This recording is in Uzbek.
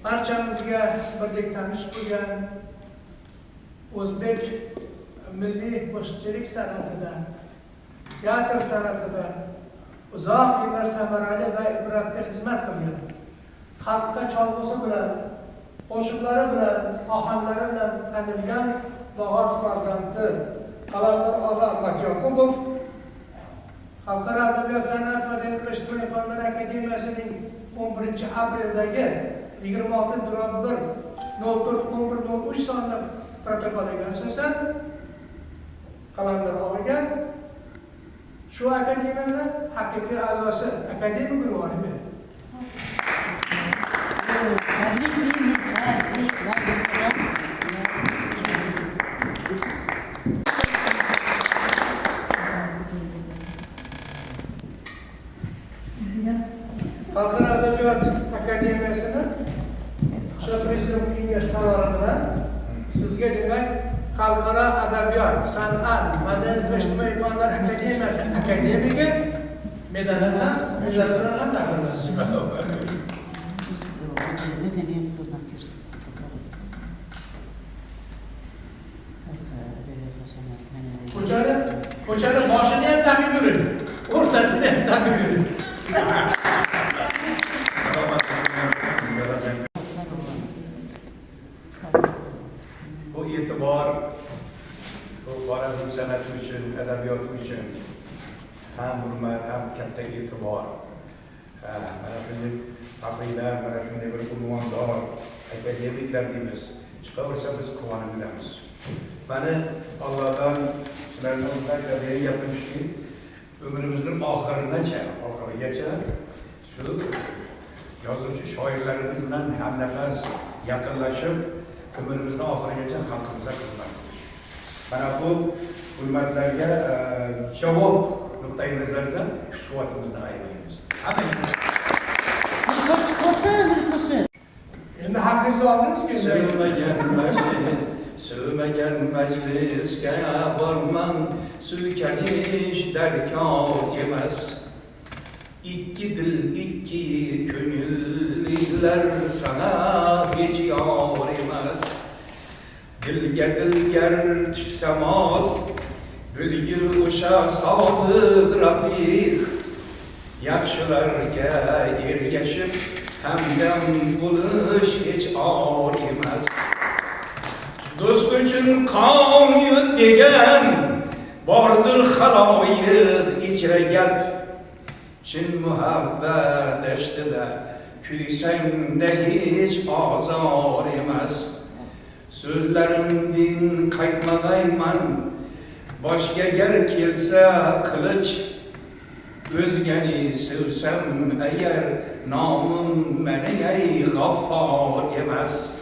barchamizga birdek tanish bo'lgan o'zbek milliy qo'shiqchilik san'atida, teatr san'atida uzoq yillar samarali va ibratli xizmat qilgan, xalqqa cholg'usi bilan, qo'shiqlari bilan, ohanglari bilan tanilgan Bog'ot farzandi Qalandar og'a Matyoqubov Xalqaro adabiyot san'at va ijtimoiy fanlar akademiyasining 11-aprildagi 26.1.04.11.03 sonli protokoliga asosan Qalandar og'aga shu akademiyani haqiqiy a'zosi akademik unvoni berdi. Xalqaro adabiyot akademiyasini shu prezident kengash qarori bilan sizga demak Xalqaro adabiyot, san'at, madaniyat va ijtimoiy fanlar akademiyasi akademigi medali bilan taqdirlandi. Ko'chani boshini ham taqib yurdi, o'rtasini ham taqib yurdi. Bu e'tibor bu Xorazm san'ati uchun, adabiyoti uchun ham hurmat, ham katta e'tibor. Mana shunday faxriylar, mana shunday bir unvondor akademiklar deymiz. Chiqaversa biz quvonib yuramiz. Mani Allohdan sizlarga umidlar beryapmizki, ömrümüzün oxirigacha shu yozuvchi shoirlarimiz bilan hamnafas yaqinlashib, ömrümüzün oxirigacha xalqimizga xizmat qilish. Mana bu hurmatlarga javob nuqtai nazaridan kuch-quvvatimizni aylaymiz. Endi haqqingizni oldingizki, sövmegen meclisке varman, sükeniş derkar yemez. İki dil, iki könüllüler sana hiç yar emez. Dilger düşsem az, bülgül uşa sadık rafik. Yaxşılarga ergeşip, hemden buluş hiç ağır emez. Dost üçün kan yut degen, bardır haloyiq içre gelp. Çin muhabbet eştide, küysende hiç azar emez. Sözlerimdin kaytmagayman, başka yer kelse kılıç. Özgeni sevsem eğer, namım meni ey gaffar emez.